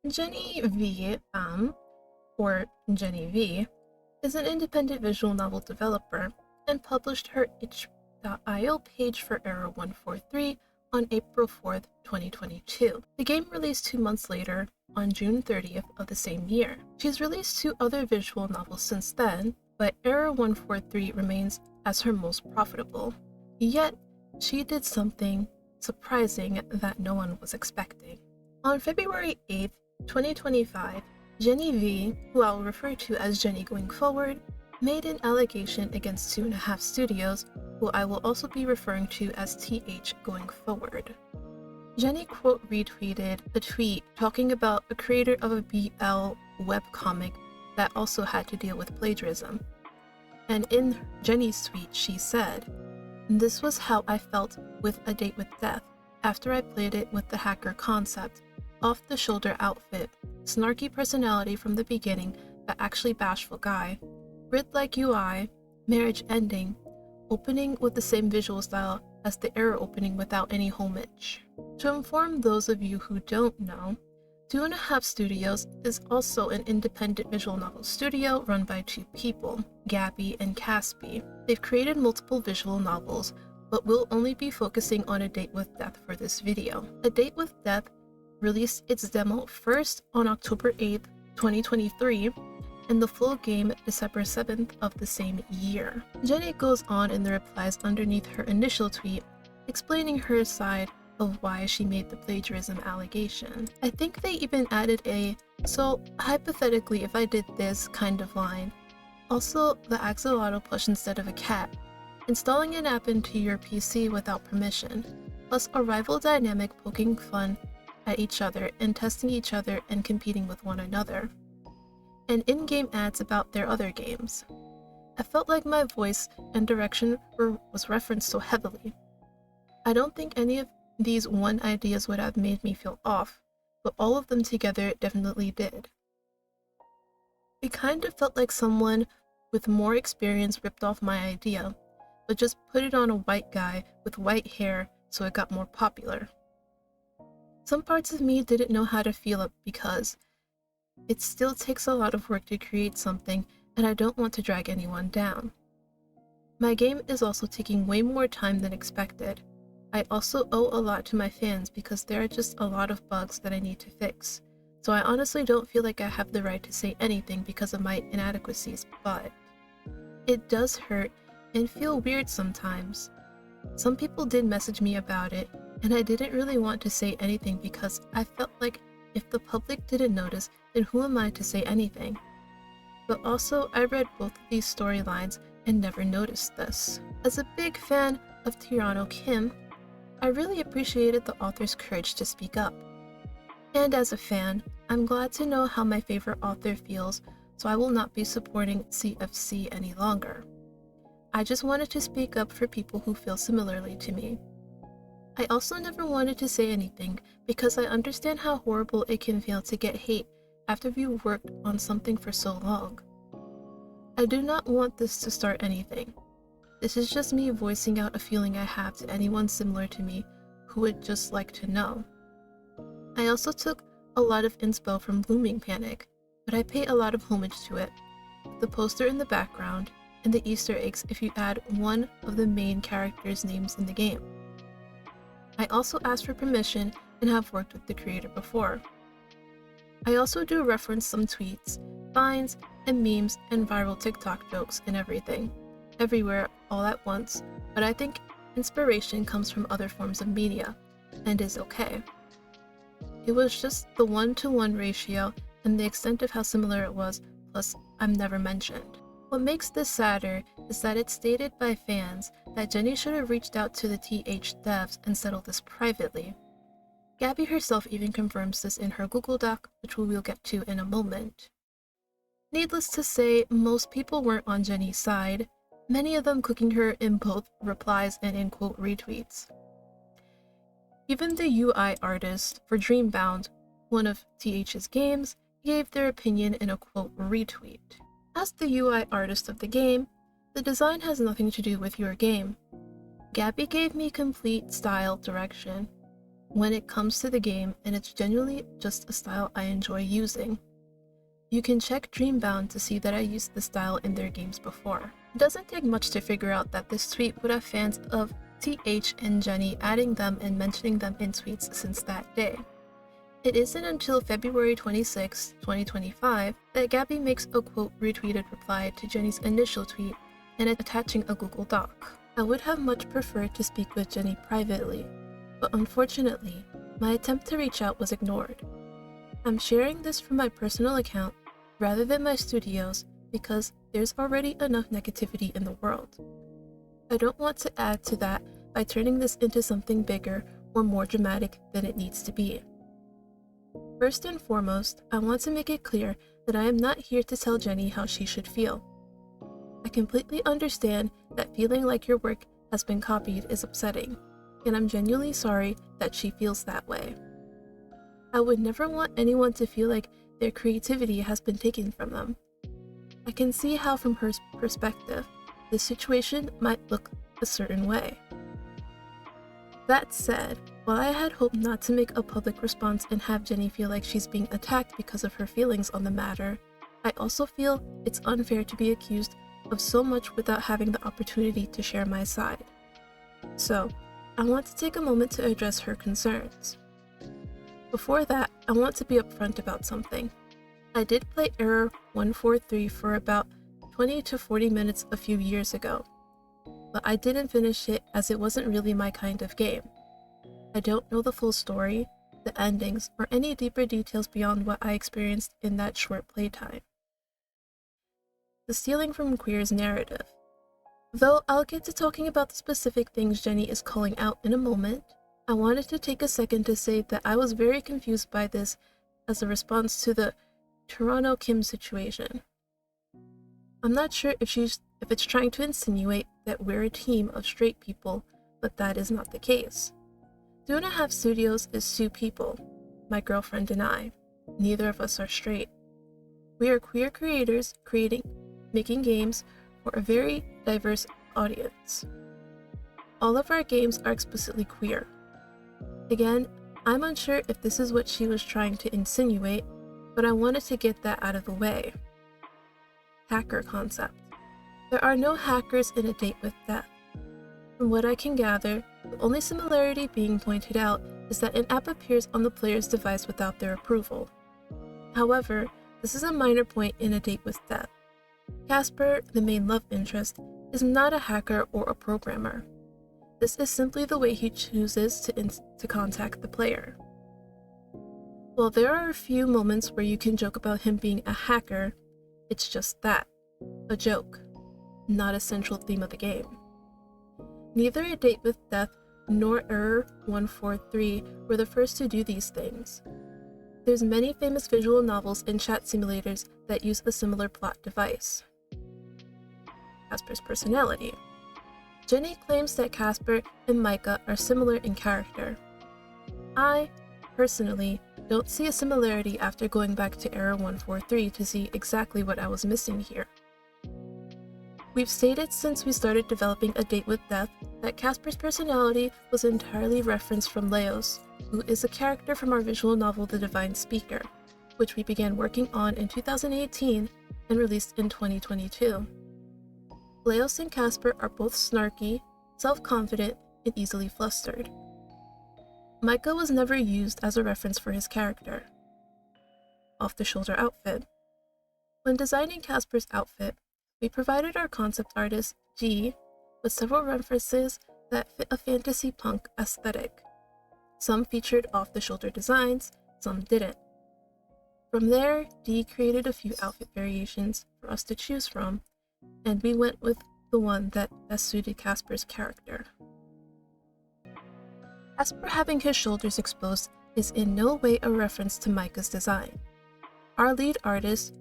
Jenny V. or Jenny V, is an independent visual novel developer and published her itch.io page for Error 143 on April 4th, 2022. The game released 2 months later, on June 30th of the same year. She's released 2 other visual novels since then, but Error 143 remains as her most profitable. Yet, she did something surprising that no one was expecting. On February 8th, 2025, Jenny V, who I will refer to as Jenny going forward, made an allegation against 2.5 Studios, who I will also be referring to as TH going forward. Jenny quote retweeted a tweet talking about a creator of a BL webcomic that also had to deal with plagiarism. And in Jenny's tweet, she said, "This was how I felt with A Date with Death after I played it with the hacker concept, off-the-shoulder outfit, snarky personality from the beginning but actually bashful guy, grid-like UI, marriage ending, opening with the same visual style as the Error opening without any homage." To inform those of you who don't know, 2.5 Studios is also an independent visual novel studio run by 2 people, Gabby and Caspi. They've created multiple visual novels, but we'll only be focusing on A Date with Death for this video. A Date with Death released its demo first on October 8th, 2023, and the full game December 7th of the same year. Jenny goes on in the replies underneath her initial tweet, explaining her side of why she made the plagiarism allegation. I think they even added a "so hypothetically if I did this" kind of line. Also, the axolotl plush instead of a cat. Installing an app into your PC without permission. Plus a rival dynamic poking fun at each other and testing each other and competing with one another. And in-game ads about their other games. I felt like my voice and direction was referenced so heavily. I don't think any of these one ideas would have made me feel off, but all of them together definitely did. It kind of felt like someone with more experience ripped off my idea, but just put it on a white guy with white hair so it got more popular. Some parts of me didn't know how to feel it because it still takes a lot of work to create something, and I don't want to drag anyone down. My game is also taking way more time than expected. I also owe a lot to my fans because there are just a lot of bugs that I need to fix, so I honestly don't feel like I have the right to say anything because of my inadequacies, but it does hurt and feel weird sometimes. Some people did message me about it, and I didn't really want to say anything because I felt like if the public didn't notice, then who am I to say anything? But also, I read both of these storylines and never noticed this. As a big fan of Tirano Kim, I really appreciated the author's courage to speak up. And as a fan, I'm glad to know how my favorite author feels, so I will not be supporting CFC any longer. I just wanted to speak up for people who feel similarly to me. I also never wanted to say anything because I understand how horrible it can feel to get hate after you've worked on something for so long. I do not want this to start anything. This is just me voicing out a feeling I have to anyone similar to me who would just like to know. I also took a lot of inspo from Blooming Panic, but I pay a lot of homage to it. The poster in the background, and the Easter eggs if you add one of the main characters' names in the game. I also asked for permission and have worked with the creator before. I also do reference some tweets, vines, and memes and viral TikTok jokes and everything, everywhere all at once, but I think inspiration comes from other forms of media, and is okay. It was just the 1-to-1 ratio and the extent of how similar it was, plus I'm never mentioned. What makes this sadder is that it's stated by fans that Jenny should have reached out to the TH devs and settled this privately. Gabby herself even confirms this in her Google Doc, which we will get to in a moment. Needless to say, most people weren't on Jenny's side, many of them cooking her in both replies and in quote retweets. Even the UI artist for Dreambound, one of TH's games, gave their opinion in a quote retweet. As the UI artist of the game, the design has nothing to do with your game. Gabby gave me complete style direction. when it comes to the game, and it's genuinely just a style I enjoy using. You can check Dreambound to see that I used the style in their games before. It doesn't take much to figure out that this tweet would have fans of TH and Jenny adding them and mentioning them in tweets since that day. It isn't until February 26, 2025 that Gabby makes a quote retweeted reply to Jenny's initial tweet and attaching a Google Doc. I would have much preferred to speak with Jenny privately, but unfortunately, my attempt to reach out was ignored. I'm sharing this from my personal account rather than my studio's because there's already enough negativity in the world. I don't want to add to that by turning this into something bigger or more dramatic than it needs to be. First and foremost, I want to make it clear that I am not here to tell Jenny how she should feel. I completely understand that feeling like your work has been copied is upsetting, and I'm genuinely sorry that she feels that way. I would never want anyone to feel like their creativity has been taken from them. I can see how, from her perspective, this situation might look a certain way. That said, while I had hoped not to make a public response and have Jenny feel like she's being attacked because of her feelings on the matter, I also feel it's unfair to be accused of so much without having the opportunity to share my side. So, I want to take a moment to address her concerns. Before that, I want to be upfront about something. I did play Error 143 for about 20 to 40 minutes a few years ago, but I didn't finish it as it wasn't really my kind of game. I don't know the full story, the endings, or any deeper details beyond what I experienced in that short playtime. The stealing from queer's narrative. Though I'll get to talking about the specific things Jenny is calling out in a moment, I wanted to take a second to say that I was very confused by this as a response to the Toronto Kim situation. I'm not sure if it's trying to insinuate that we're a team of straight people, but that is not the case. 2.5 Studios is 2 people, my girlfriend and I. Neither of us are straight. We are queer creators making games for a very diverse audience. All of our games are explicitly queer. Again, I'm unsure if this is what she was trying to insinuate, but I wanted to get that out of the way. Hacker concept. There are no hackers in A Date with Death. From what I can gather, the only similarity being pointed out is that an app appears on the player's device without their approval. However, this is a minor point in A Date with Death. Casper, the main love interest, is not a hacker or a programmer. This is simply the way he chooses to contact the player. While there are a few moments where you can joke about him being a hacker, it's just that, a joke, not a central theme of the game. Neither A Date with Death nor Error 143 were the first to do these things. There's many famous visual novels and chat simulators that use a similar plot device. Casper's personality. Jenny claims that Casper and Micah are similar in character. I, personally, don't see a similarity after going back to Error 143 to see exactly what I was missing here. We've stated since we started developing A Date with Death that Casper's personality was entirely referenced from Leos, who is a character from our visual novel The Divine Speaker, which we began working on in 2018 and released in 2022. Leos and Casper are both snarky, self-confident, and easily flustered. Micah was never used as a reference for his character. Off-the-shoulder outfit. When designing Casper's outfit, we provided our concept artist, G, with several references that fit a fantasy punk aesthetic. Some featured off-the-shoulder designs, some didn't. From there, D created a few outfit variations for us to choose from, and we went with the one that best suited Casper's character. Casper having his shoulders exposed is in no way a reference to Micah's design. Our lead artist,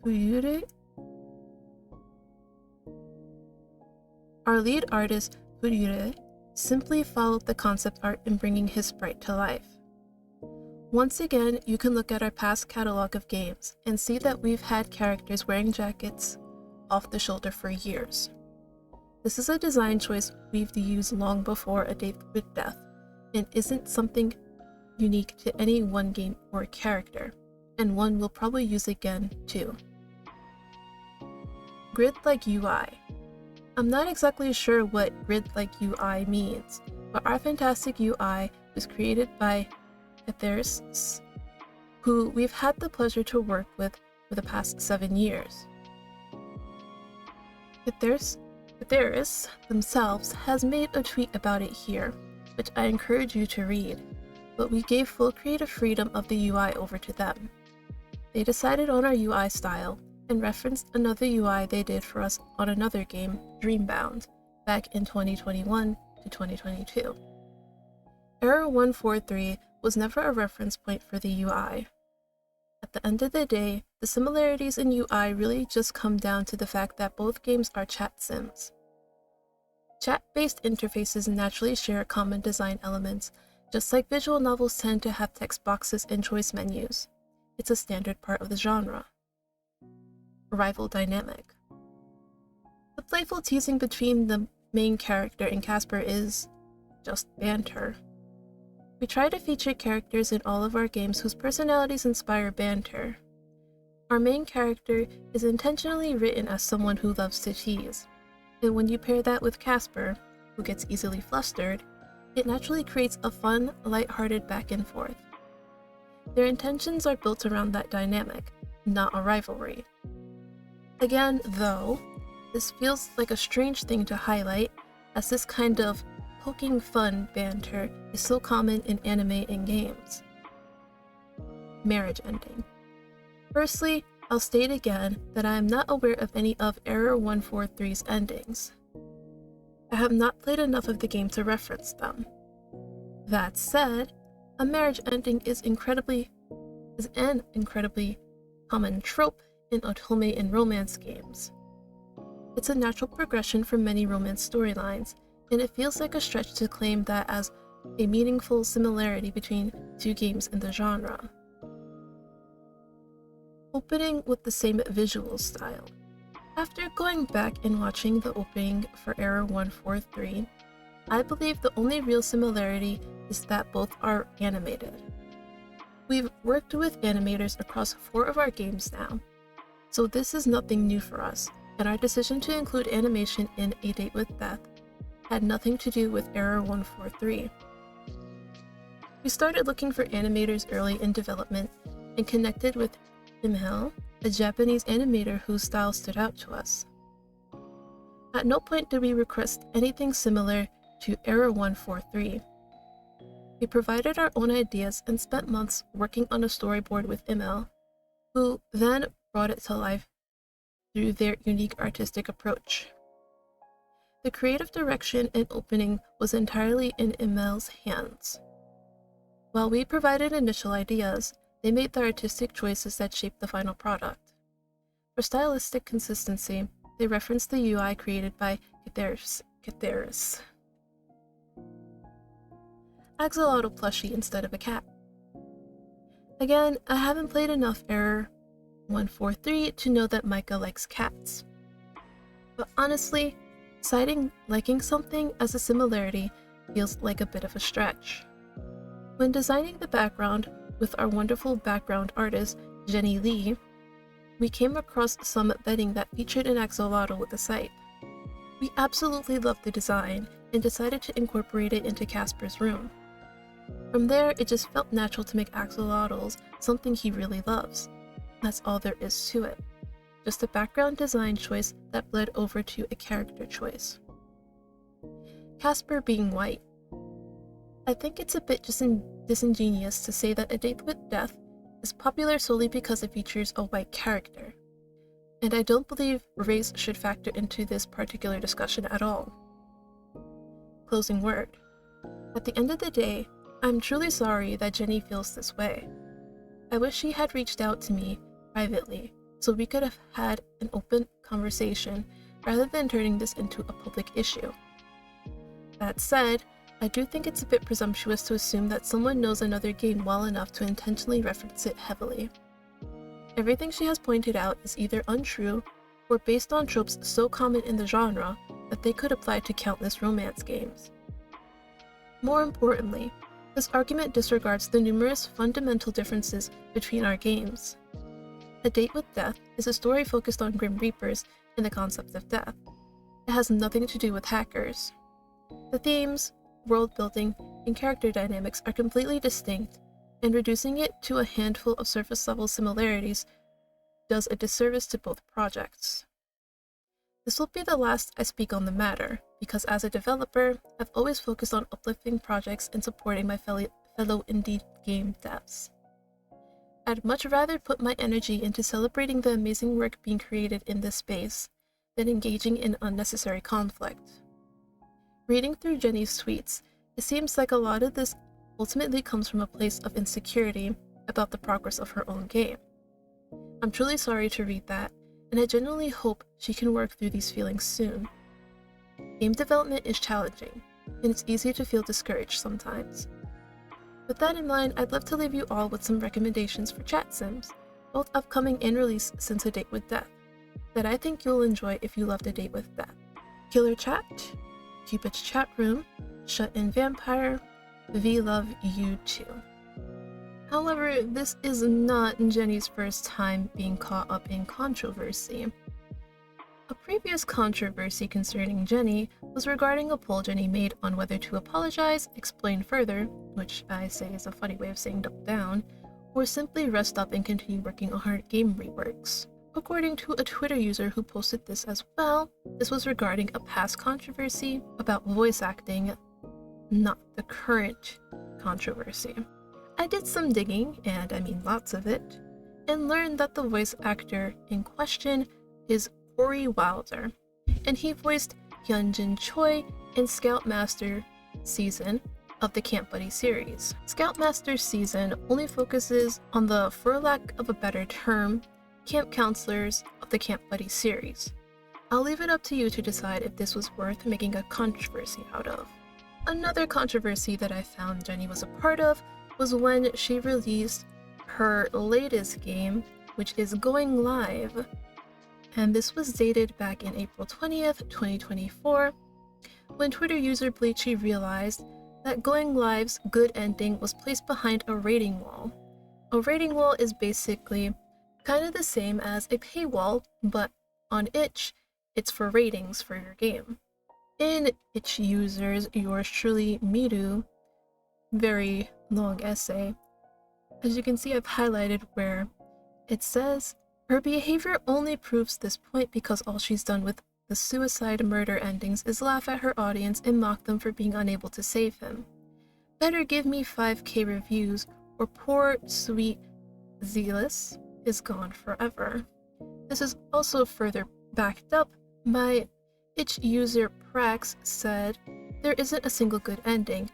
Fuyure, simply followed the concept art in bringing his sprite to life. Once again, you can look at our past catalog of games and see that we've had characters wearing jackets off the shoulder for years. This is a design choice we've used long before A Date with Death, and isn't something unique to any one game or character, and one we'll probably use again too. Grid-like UI. I'm not exactly sure what grid-like UI means, but our fantastic UI was created by Etheris, who we've had the pleasure to work with for the past 7 years. Etheris themselves has made a tweet about it here, which I encourage you to read, but we gave full creative freedom of the UI over to them. They decided on our UI style and referenced another UI they did for us on another game, Dreambound, back in 2021 to 2022. Error 143 was never a reference point for the UI. At the end of the day, the similarities in UI really just come down to the fact that both games are chat sims. Chat-based interfaces naturally share common design elements, just like visual novels tend to have text boxes and choice menus. It's a standard part of the genre. Rival dynamic. The playful teasing between the main character and Casper is just banter. We try to feature characters in all of our games whose personalities inspire banter. Our main character is intentionally written as someone who loves to tease, and when you pair that with Casper, who gets easily flustered, it naturally creates a fun, light-hearted back and forth. Their intentions are built around that dynamic, not a rivalry. Again, though, this feels like a strange thing to highlight, as this kind of poking fun banter is so common in anime and games. Marriage ending. Firstly, I'll state again that I am not aware of any of Error 143's endings. I have not played enough of the game to reference them. That said, a marriage ending is an incredibly common trope in otome and romance games. It's a natural progression for many romance storylines, and it feels like a stretch to claim that as a meaningful similarity between two games in the genre. Opening with the same visual style. After going back and watching the opening for Error 143, I believe the only real similarity is that both are animated. We've worked with animators across 4 of our games now, so this is nothing new for us, and our decision to include animation in A Date with Death had nothing to do with Error 143. We started looking for animators early in development and connected with Imhel, a Japanese animator whose style stood out to us. At no point did we request anything similar to Error 143. We provided our own ideas and spent months working on a storyboard with Imhel, who then brought it to life through their unique artistic approach. The creative direction and opening was entirely in Imhel's hands. While we provided initial ideas, they made the artistic choices that shaped the final product. For stylistic consistency, they referenced the UI created by Etheris. Axolotl plushie instead of a cat. Again, I haven't played enough Error 143 to know that Micah likes cats. But honestly, citing liking something as a similarity feels like a bit of a stretch. When designing the background with our wonderful background artist, Jenny Lee, we came across some bedding that featured an axolotl with a scythe. We absolutely loved the design and decided to incorporate it into Casper's room. From there, it just felt natural to make axolotls something he really loves. That's all there is to it. Just a background design choice that bled over to a character choice. Casper being white. I think it's a bit disingenuous to say that A Date with Death is popular solely because it features a white character, and I don't believe race should factor into this particular discussion at all. Closing word. At the end of the day, I'm truly sorry that Jenny feels this way. I wish she had reached out to me privately so we could have had an open conversation rather than turning this into a public issue. That said, I do think it's a bit presumptuous to assume that someone knows another game well enough to intentionally reference it heavily. Everything she has pointed out is either untrue or based on tropes so common in the genre that they could apply to countless romance games. More importantly, This argument disregards the numerous fundamental differences between our games. A Date with Death is a story focused on Grim Reapers and the concept of death. It has nothing to do with hackers. The themes, world building, and character dynamics are completely distinct, and reducing it to a handful of surface-level similarities does a disservice to both projects. This will be the last I speak on the matter, because as a developer, I've always focused on uplifting projects and supporting my fellow indie game devs. I'd much rather put my energy into celebrating the amazing work being created in this space than engaging in unnecessary conflict. Reading through Jenny's tweets, it seems like a lot of this ultimately comes from a place of insecurity about the progress of her own game. I'm truly sorry to read that, and I genuinely hope she can work through these feelings soon. Game development is challenging, and it's easy to feel discouraged sometimes. With that in mind, I'd love to leave you all with some recommendations for chat sims, both upcoming and released since A Date with Death, that I think you'll enjoy if you loved A Date with Death. Killer Chat, Cupid's Chat Room, Shut-In Vampire, V Love You Too. However, this is not Jenny's first time being caught up in controversy. A previous controversy concerning Jenny was regarding a poll Jenny made on whether to apologize, explain further, which I say is a funny way of saying double down, or simply rest up and continue working on her game reworks. According to a Twitter user who posted this as well, this was regarding a past controversy about voice acting, not the current controversy. I did some digging, and I mean lots of it, and learned that the voice actor in question is Corey Wilder, and he voiced Hyunjin Choi in Scoutmaster season of the Camp Buddy series. Scoutmaster season only focuses on the, for lack of a better term, camp counselors of the Camp Buddy series. I'll leave it up to you to decide if this was worth making a controversy out of. Another controversy that I found Jenny was a part of was when she released her latest game, which is Going Live, and this was dated back in April 20th, 2024, when Twitter user Bleachy realized that Going Live's good ending was placed behind a rating wall. A rating wall is basically kind of the same as a paywall, but on itch, it's for ratings for your game. In itch users, yours truly, Miru, very long essay, as you can see I've highlighted where it says, her behavior only proves this point because all she's done with the suicide murder endings is laugh at her audience and mock them for being unable to save him. Better give me 5k reviews or poor sweet Zealous is gone forever. This is also further backed up by itch user Prax said there isn't a single good ending,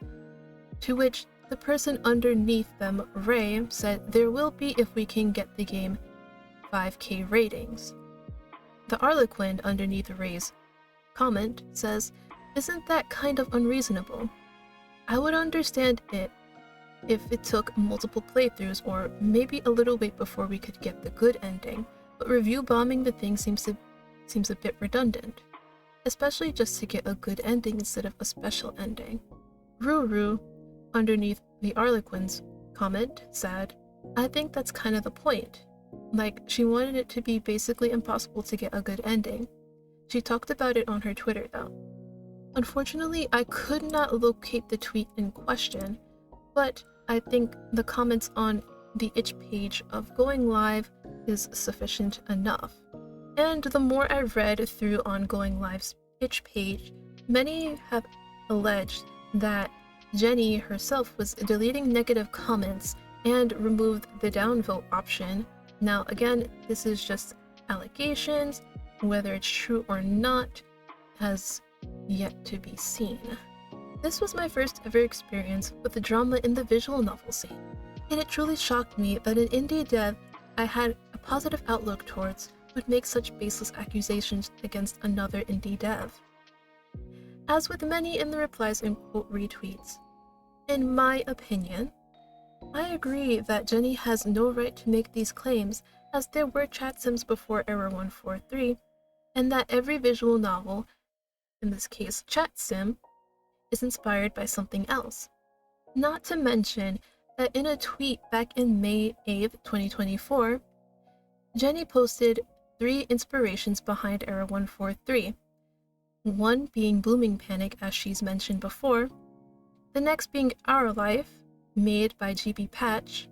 to which the person underneath them, Ray, said there will be if we can get the game 5k ratings. The Arlequin underneath Ray's comment says, isn't that kind of unreasonable? I would understand it if it took multiple playthroughs or maybe a little wait before we could get the good ending, but review bombing the thing seems a bit redundant, especially just to get a good ending instead of a special ending. Ruru, underneath the Arlequin's comment, said, I think that's kind of the point. Like, she wanted it to be basically impossible to get a good ending. She talked about it on her Twitter though. Unfortunately, I could not locate the tweet in question, but I think the comments on the itch page of Going Live is sufficient enough. And the more I read through on Going Live's itch page, many have alleged that Jenny herself was deleting negative comments and removed the downvote option. Now again, this is just allegations. Whether it's true or not has yet to be seen. This was my first ever experience with the drama in the visual novel scene, and it truly shocked me that an indie dev I had a positive outlook towards would make such baseless accusations against another indie dev. As with many in the replies and quote retweets, in my opinion, I agree that Jenny has no right to make these claims, as there were chat sims before Error 143, and that every visual novel, in this case chat sim, is inspired by something else. Not to mention that in a tweet back in May 8th, 2024, Jenny posted 3 inspirations behind Era 143, one being Blooming Panic as she's mentioned before, the next being Our Life, made by GB Patch,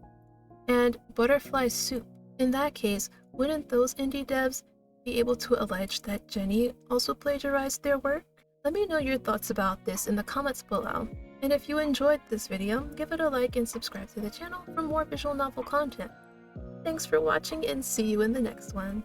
and Butterfly Soup. In that case, wouldn't those indie devs be able to allege that Jenny also plagiarized their work? Let me know your thoughts about this in the comments below. And if you enjoyed this video, give it a like and subscribe to the channel for more visual novel content. Thanks for watching and see you in the next one.